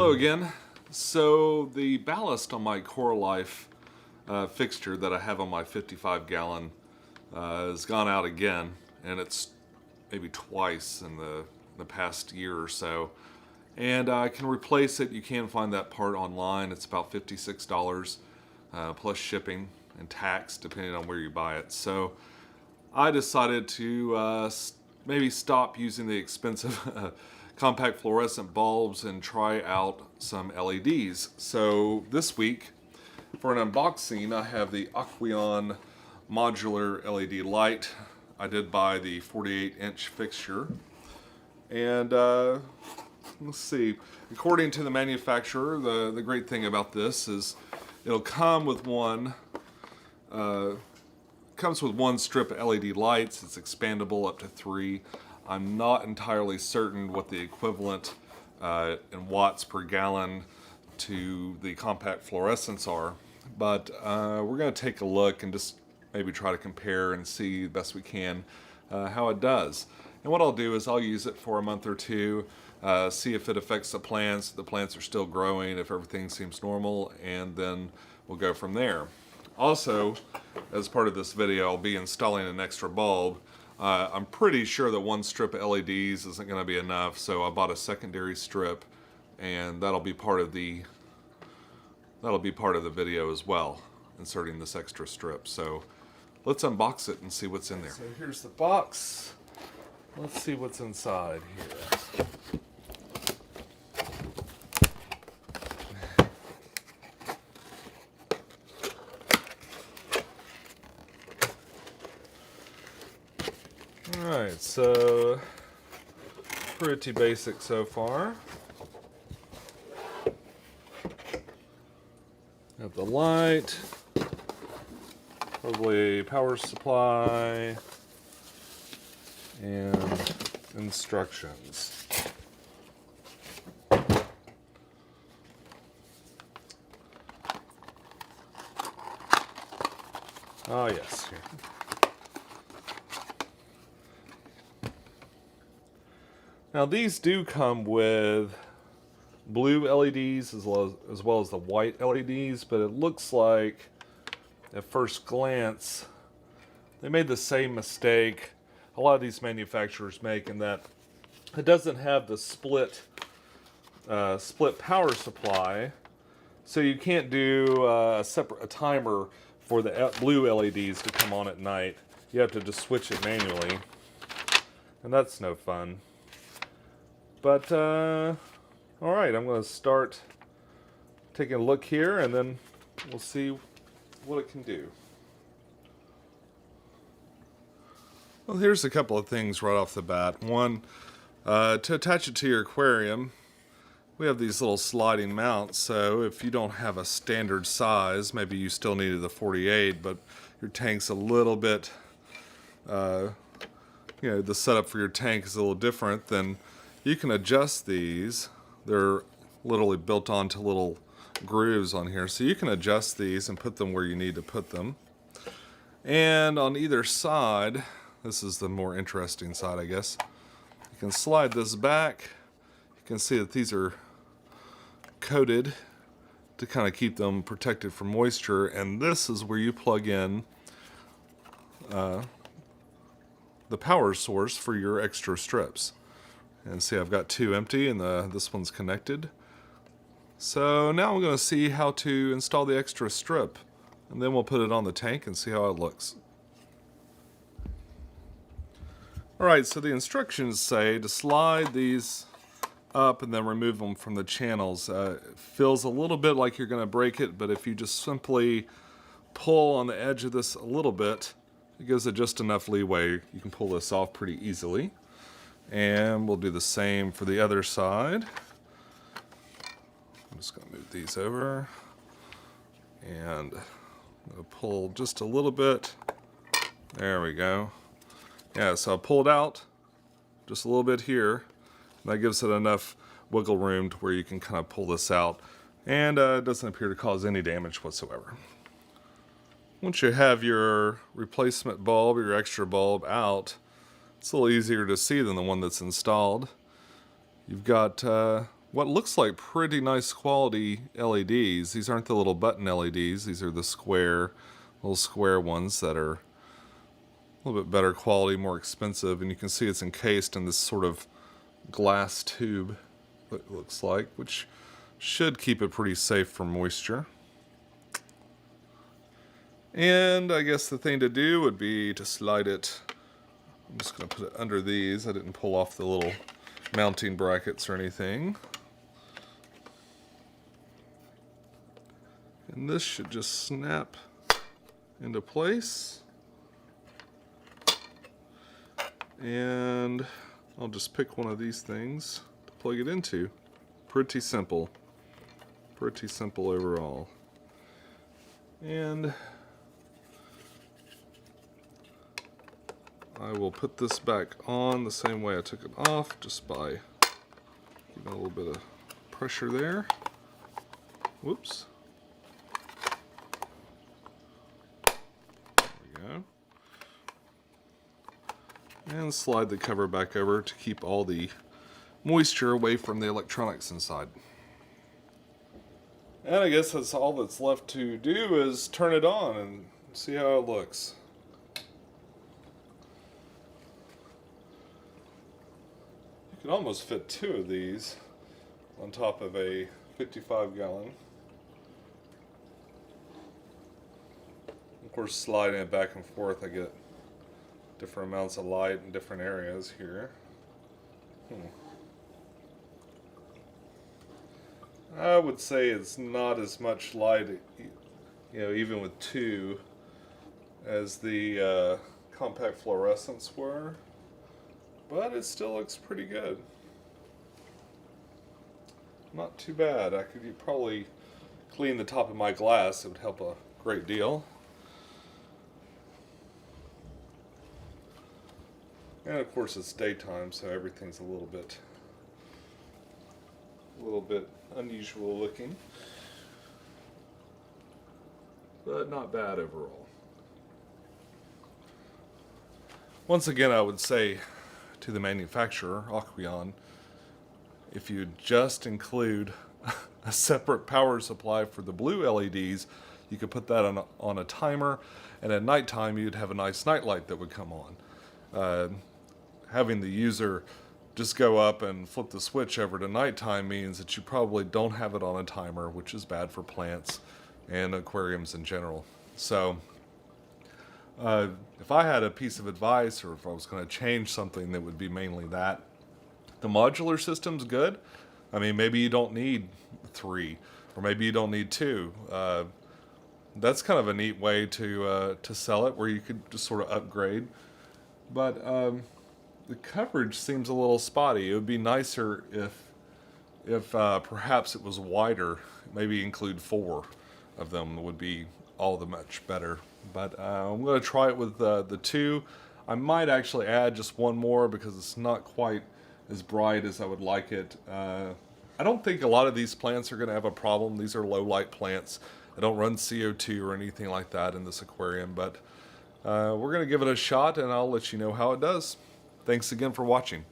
Hello again. So the ballast on my Core Life fixture that I have on my 55 gallon has gone out again, and it's maybe twice in the past year or so. And I can replace it. You can find that part online. It's about $56 plus shipping and tax depending on where you buy it. So I decided to maybe stop using the expensive compact fluorescent bulbs and try out some LEDs. So this week, for an unboxing, I have the Aqueon Modular LED light. I did buy the 48-inch fixture. And let's see, according to the manufacturer, the great thing about this is it'll come with one strip of LED lights. It's expandable up to 3. I'm not entirely certain what the equivalent in watts per gallon to the compact fluorescents are, but we're going to take a look and just maybe try to compare and see the best we can how it does. And what I'll do is I'll use it for a month or two, see if it affects the plants are still growing, if everything seems normal, and then we'll go from there. Also, as part of this video, I'll be installing an extra bulb. I'm pretty sure that one strip of LEDs isn't going to be enough, so I bought a secondary strip, and that'll be part of the video as well, inserting this extra strip. So let's unbox it and see what's in there. So here's the box. Let's see what's inside here. Alright, so pretty basic so far. Have the light, probably power supply, and instructions. Oh yes, here. Now these do come with blue LEDs as well as the white LEDs, but it looks like at first glance they made the same mistake a lot of these manufacturers make, in that it doesn't have the split power supply, so you can't do a timer for the blue LEDs to come on at night. You have to just switch it manually, and that's no fun. But, alright, I'm going to start taking a look here, and then we'll see what it can do. Well, here's a couple of things right off the bat. One, to attach it to your aquarium, we have these little sliding mounts, so if you don't have a standard size, maybe you still needed the 48, but your tank's a little bit, the setup for your tank is a little different, then you can adjust these. They're literally built onto little grooves on here, so you can adjust these and put them where you need to put them. And on either side, this is the more interesting side, I guess, you can slide this back. You can see that these are coated to kind of keep them protected from moisture, and this is where you plug in the power source for your extra strips. And see, I've got 2 empty, and this one's connected. So now I'm going to see how to install the extra strip, and then we'll put it on the tank and see how it looks. Alright, so the instructions say to slide these up and then remove them from the channels. It feels a little bit like you're going to break it, but if you just simply pull on the edge of this a little bit, it gives it just enough leeway. You can pull this off pretty easily. And we'll do the same for the other side. I'm just going to move these over. And I'll pull just a little bit. There we go. Yeah, so I'll pull it out just a little bit here. And that gives it enough wiggle room to where you can kind of pull this out. And it doesn't appear to cause any damage whatsoever. Once you have your replacement bulb or your extra bulb out, it's a little easier to see than the one that's installed. You've got what looks like pretty nice quality LEDs. These aren't the little button LEDs. These are the little square ones that are a little bit better quality, more expensive. And you can see it's encased in this sort of glass tube, it looks like, which should keep it pretty safe from moisture. And I guess the thing to do would be to slide it. I'm just going to put it under these. I didn't pull off the little mounting brackets or anything. And this should just snap into place. And I'll just pick one of these things to plug it into. Pretty simple. Pretty simple overall. And I will put this back on the same way I took it off, just by giving a little bit of pressure there. Whoops. And slide the cover back over to keep all the moisture away from the electronics inside. And I guess that's all that's left to do is turn it on and see how it looks. You could almost fit two of these on top of a 55-gallon. Of course, sliding it back and forth, I get different amounts of light in different areas here. I would say it's not as much light, even with two, as the compact fluorescents were, but it still looks pretty good. Not too bad. I could probably clean the top of my glass. It would help a great deal. And of course it's daytime, so everything's a little bit unusual looking, but not bad overall. Once again, I would say to the manufacturer, Aqueon, if you just include a separate power supply for the blue LEDs, you could put that on a timer, and at nighttime you'd have a nice night light that would come on. Having the user just go up and flip the switch over to nighttime means that you probably don't have it on a timer, which is bad for plants and aquariums in general. So if I had a piece of advice, or if I was going to change something, that would be mainly that. The modular system's good. I mean, maybe you don't need 3, or maybe you don't need 2. That's kind of a neat way to sell it, where you could just sort of upgrade. But the coverage seems a little spotty. It would be nicer if perhaps it was wider. Maybe include 4 of them would be all the much better. But I'm going to try it with the 2. I might actually add just 1 more because it's not quite as bright as I would like it. I don't think a lot of these plants are going to have a problem. These are low light plants. I don't run CO2 or anything like that in this aquarium, but we're going to give it a shot, and I'll let you know how it does. Thanks again for watching.